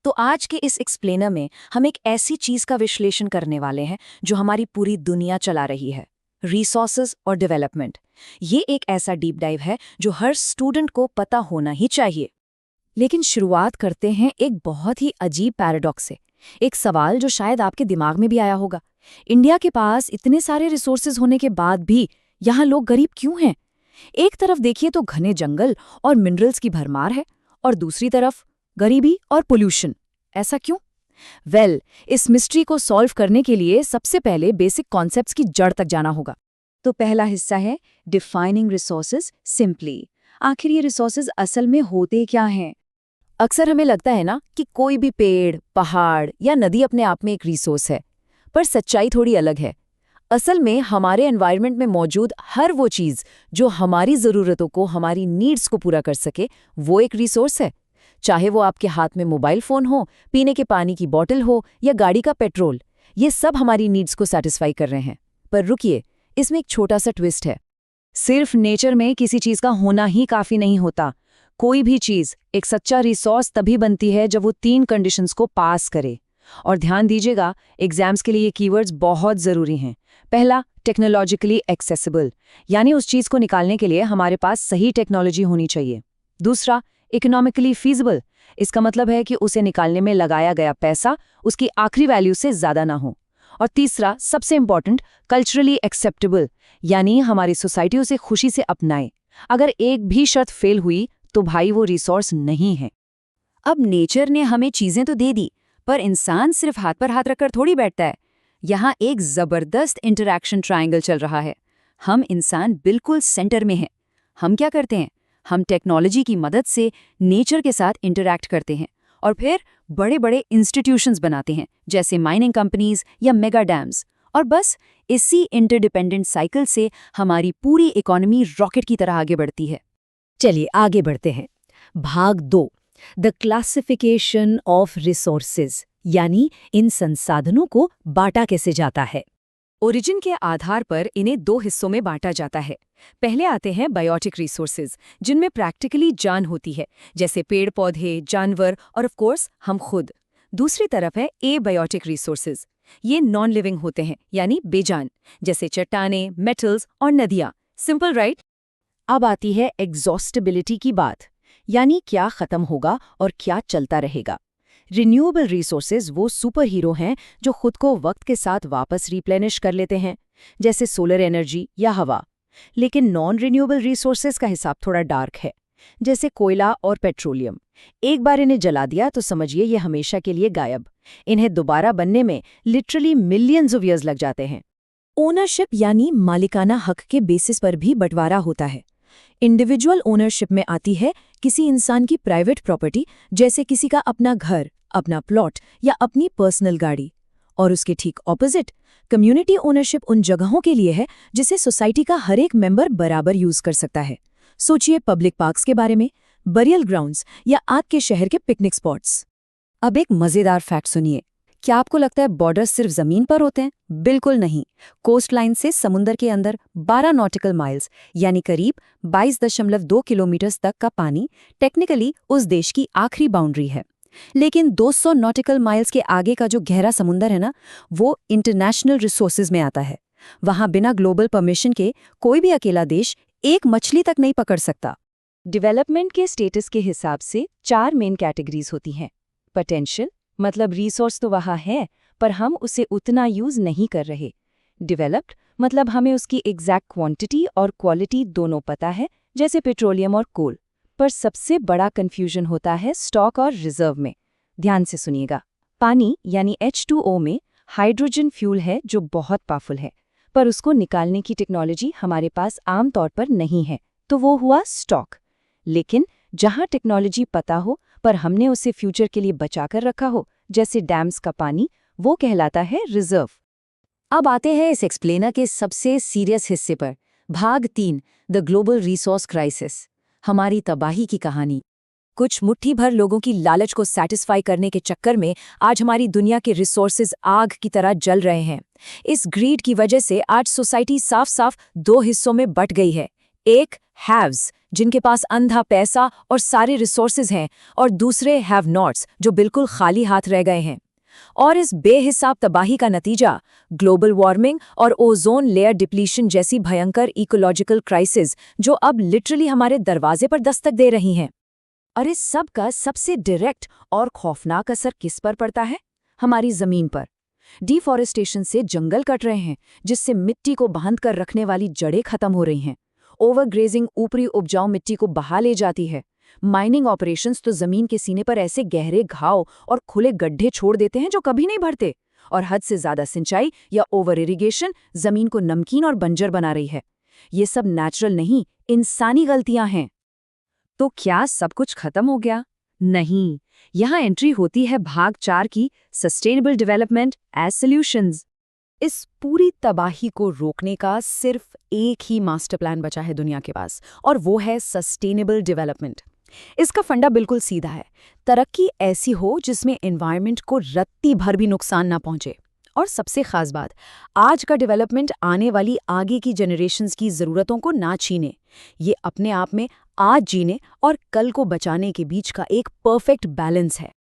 तो आज के इस एक्सप्लेनर में हम एक ऐसी चीज का विश्लेषण करने वाले हैं जो हमारी पूरी दुनिया चला रही है, रिसोर्सेज और डेवलपमेंट। ये एक ऐसा डीप डाइव है जो हर स्टूडेंट को पता होना ही चाहिए। लेकिन शुरुआत करते हैं एक बहुत ही अजीब पैराडॉक्स से, एक सवाल जो शायद आपके दिमाग में भी आया होगा। इंडिया के पास इतने सारे रिसोर्सेज होने के बाद भी यहाँ लोग गरीब क्यों हैं? एक तरफ देखिए तो घने जंगल और मिनरल्स की भरमार है, और दूसरी तरफ गरीबी और पोल्यूशन। ऐसा क्यों? इस मिस्ट्री को सॉल्व करने के लिए सबसे पहले बेसिक कॉन्सेप्ट्स की जड़ तक जाना होगा। तो पहला हिस्सा है डिफाइनिंग रिसोर्सेज सिंपली। आखिर ये रिसोर्सेज असल में होते क्या हैं? अक्सर हमें लगता है ना कि कोई भी पेड़, पहाड़ या नदी अपने आप में एक रिसोर्स है, पर सच्चाई थोड़ी अलग है। असल में हमारे एनवायरनमेंट में मौजूद हर वो चीज़ जो हमारी ज़रूरतों को, हमारी नीड्स को पूरा कर सके, वो एक रिसोर्स है। चाहे वो आपके हाथ में मोबाइल फ़ोन हो, पीने के पानी की बॉटल हो या गाड़ी का पेट्रोल, ये सब हमारी नीड्स को सैटिस्फाई कर रहे हैं। पर रुकिए, इसमें एक छोटा सा ट्विस्ट है। सिर्फ नेचर में किसी चीज़ का होना ही काफ़ी नहीं होता। कोई भी चीज़ एक सच्चा रिसोर्स तभी बनती है जब वो 3 कंडीशंस को पास करे। और ध्यान दीजिएगा, एग्जाम्स के लिए ये कीवर्ड्स बहुत ज़रूरी हैं। पहला, टेक्नोलॉजिकली एक्सेसिबल, यानी उस चीज़ को निकालने के लिए हमारे पास सही टेक्नोलॉजी होनी चाहिए। दूसरा, इकोनॉमिकली फीजिबल, इसका मतलब है कि उसे निकालने में लगाया गया पैसा उसकी आखिरी वैल्यू से ज़्यादा ना हो। और तीसरा, सबसे इंपॉर्टेंट, कल्चरली एक्सेप्टेबल, यानी हमारी सोसाइटी उसे खुशी से अपनाए। अगर एक भी शर्त फेल हुई तो भाई वो रिसोर्स नहीं है। अब नेचर ने हमें चीज़ें तो दे दी, पर इंसान सिर्फ हाथ पर हाथ रखकर थोड़ी बैठता है। यहाँ एक ज़बरदस्त इंटरैक्शन ट्रायंगल चल रहा है। हम इंसान बिल्कुल सेंटर में हैं। हम क्या करते हैं? हम टेक्नोलॉजी की मदद से नेचर के साथ इंटरैक्ट करते हैं और फिर बड़े बड़े इंस्टीट्यूशंस बनाते हैं, जैसे माइनिंग कंपनीज या मेगा डैम्स। और बस इसी इंटरडिपेंडेंट साइकिल से हमारी पूरी इकोनॉमी रॉकेट की तरह आगे बढ़ती है। चलिए आगे बढ़ते हैं। भाग 2, द क्लासिफिकेशन ऑफ रिसोर्सेज, यानी इन संसाधनों को बांटा कैसे जाता है। ओरिजिन के आधार पर इन्हें 2 हिस्सों में बांटा जाता है। पहले आते हैं बायोटिक रिसोर्सेज, जिनमें प्रैक्टिकली जान होती है, जैसे पेड़ पौधे, जानवर और ऑफ कोर्स हम खुद। दूसरी तरफ है एबायोटिक रिसोर्सेज। ये नॉन लिविंग होते हैं, यानी बेजान, जैसे चट्टानें, मेटल्स और नदियाँ। Simple right? अब आती है एग्जॉस्टेबिलिटी की बात, यानी क्या खत्म होगा और क्या चलता रहेगा। रिन्यूएबल रिसोर्सेज वो सुपर हीरो हैं जो खुद को वक्त के साथ वापस रिप्लेनिश कर लेते हैं, जैसे सोलर एनर्जी या हवा। लेकिन नॉन रिन्यूएबल रिसोर्सेज का हिसाब थोड़ा डार्क है, जैसे कोयला और पेट्रोलियम। एक बार इन्हें जला दिया तो समझिए ये हमेशा के लिए गायब। इन्हें दोबारा बनने में लिटरली मिलियंस ऑफ ईयर्स लग जाते हैं। ओनरशिप यानी मालिकाना हक के बेसिस पर भी बंटवारा होता है। इंडिविजुअल ओनरशिप में आती है किसी इंसान की प्राइवेट प्रॉपर्टी, जैसे किसी का अपना घर, अपना प्लॉट या अपनी पर्सनल गाड़ी। और उसके ठीक ऑपोजिट, कम्युनिटी ओनरशिप उन जगहों के लिए है जिसे सोसाइटी का हर एक मेंबर बराबर यूज कर सकता है। सोचिए पब्लिक पार्क्स के बारे में, बरियल ग्राउंड्स या आग के शहर के पिकनिक स्पॉट्स। अब एक मजेदार फैक्ट सुनिए। क्या आपको लगता है बॉर्डर्स सिर्फ जमीन पर होते हैं? बिल्कुल नहीं। कोस्ट लाइन से समुद्र के अंदर 12 नॉटिकल माइल्स, यानी करीब 22.2 किलोमीटर तक का पानी टेक्निकली उस देश की आखिरी बाउंड्री है। लेकिन 200 नॉटिकल माइल्स के आगे का जो गहरा समुद्र है ना, वो इंटरनेशनल रिसोर्सेज में आता है। वहां बिना ग्लोबल परमिशन के कोई भी अकेला देश एक मछली तक नहीं पकड़ सकता। डेवलपमेंट के स्टेटस के हिसाब से 4 मेन कैटेगरीज होती हैं। पोटेंशियल, मतलब रिसोर्स तो वहाँ है पर हम उसे उतना यूज नहीं कर रहे। डेवलप्ड, मतलब हमें उसकी एग्जैक्ट क्वांटिटी और क्वालिटी दोनों पता है, जैसे पेट्रोलियम और कोल। पर सबसे बड़ा कंफ्यूजन होता है स्टॉक और रिजर्व में। ध्यान से सुनिएगा। पानी यानी H2O में हाइड्रोजन फ्यूल है जो बहुत पावरफुल है, पर उसको निकालने की टेक्नोलॉजी हमारे पास आम तौर पर नहीं है, तो वो हुआ स्टॉक। लेकिन जहां टेक्नोलॉजी पता हो पर हमने उसे फ्यूचर के लिए बचाकर रखा हो, जैसे डैम्स का पानी, वो कहलाता है रिजर्व। अब आते हैं इस एक्सप्लेनर के सबसे सीरियस हिस्से पर। भाग 3, द ग्लोबल रिसोर्स क्राइसिस, हमारी तबाही की कहानी। कुछ मुट्ठी भर लोगों की लालच को सैटिस्फाई करने के चक्कर में आज हमारी दुनिया के रिसोर्सेज आग की तरह जल रहे हैं। इस ग्रीड की वजह से आज सोसाइटी साफ साफ 2 हिस्सों में बंट गई है। एक हैव्स, जिनके पास अंधा पैसा और सारे रिसोर्सेज हैं, और दूसरे हैव नॉट्स, जो बिल्कुल खाली हाथ रह गए हैं। और इस बेहिसाब तबाही का नतीजा ग्लोबल वार्मिंग और ओजोन लेयर डिप्लीशन जैसी भयंकर इकोलॉजिकल क्राइसिस, जो अब लिटरली हमारे दरवाजे पर दस्तक दे रही हैं। और इस सब का सबसे डायरेक्ट और खौफनाक असर किस पर पड़ता है? हमारी जमीन पर। डिफॉरेस्टेशन से जंगल कट रहे हैं, जिससे मिट्टी को बांध कर रखने वाली जड़ें खत्म हो रही हैं। ओवरग्रेजिंग ऊपरी उपजाऊ मिट्टी को बहा ले जाती है। माइनिंग ऑपरेशंस तो जमीन के सीने पर ऐसे गहरे घाव और खुले गड्ढे छोड़ देते हैं जो कभी नहीं भरते। और हद से ज्यादा सिंचाई या ओवर इरिगेशन जमीन को नमकीन और बंजर बना रही है। ये सब नेचुरल नहीं, इंसानी गलतियां हैं। तो क्या सब कुछ खत्म हो गया? नहीं, यहाँ एंट्री होती है भाग 4 की, सस्टेनेबल डेवलपमेंट एज सॉल्यूशंस। इस पूरी तबाही को रोकने का सिर्फ एक ही मास्टर प्लान बचा है दुनिया के पास, और वो है सस्टेनेबल डेवलपमेंट। इसका फंडा बिल्कुल सीधा है। तरक्की ऐसी हो जिसमें एनवायरनमेंट को रत्ती भर भी नुकसान ना पहुंचे। और सबसे खास बात, आज का डेवलपमेंट आने वाली आगे की जनरेशन्स की ज़रूरतों को ना छीने। ये अपने आप में आज जीने और कल को बचाने के बीच का एक परफेक्ट बैलेंस है।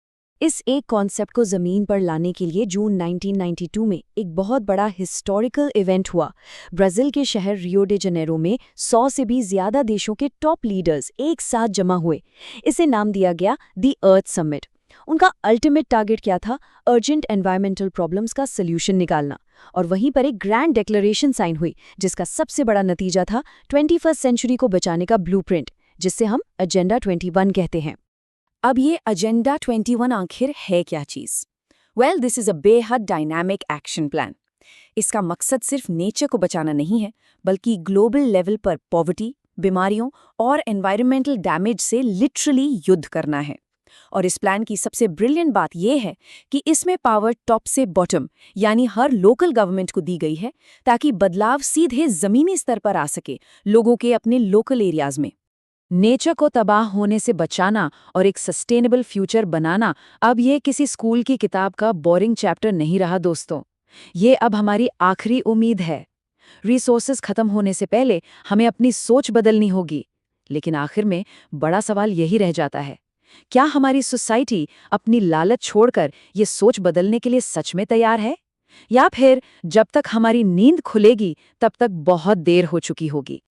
इस एक कॉन्सेप्ट को जमीन पर लाने के लिए जून 1992 में एक बहुत बड़ा हिस्टोरिकल इवेंट हुआ। ब्राजील के शहर रियो de जनेरो में 100 से भी ज्यादा देशों के टॉप लीडर्स एक साथ जमा हुए। इसे नाम दिया गया दी अर्थ समिट। उनका अल्टीमेट टारगेट क्या था? अर्जेंट एनवायरमेंटल प्रॉब्लम्स का सॉल्यूशन निकालना। और वहीं पर एक ग्रैंड डिक्लेरेशन साइन हुई, जिसका सबसे बड़ा नतीजा था 21st सेंचुरी को बचाने का ब्लूप्रिंट, जिसे हम एजेंडा 21 कहते हैं। अब ये एजेंडा 21 आखिर है क्या चीज़? वेल, दिस इज़ अ बेहद डायनामिक एक्शन प्लान। इसका मकसद सिर्फ नेचर को बचाना नहीं है, बल्कि ग्लोबल लेवल पर पॉवर्टी, बीमारियों और एनवायरमेंटल डैमेज से लिटरली युद्ध करना है। और इस प्लान की सबसे ब्रिलियंट बात यह है कि इसमें पावर टॉप से बॉटम, यानी हर लोकल गवर्नमेंट को दी गई है, ताकि बदलाव सीधे ज़मीनी स्तर पर आ सके, लोगों के अपने लोकल एरियाज़ में। नेचर को तबाह होने से बचाना और एक सस्टेनेबल फ्यूचर बनाना अब ये किसी स्कूल की किताब का बोरिंग चैप्टर नहीं रहा दोस्तों। ये अब हमारी आखिरी उम्मीद है। रिसोर्सेज खत्म होने से पहले हमें अपनी सोच बदलनी होगी। लेकिन आखिर में बड़ा सवाल यही रह जाता है, क्या हमारी सोसाइटी अपनी लालच छोड़कर ये सोच बदलने के लिए सच में तैयार है? या फिर जब तक हमारी नींद खुलेगी तब तक बहुत देर हो चुकी होगी?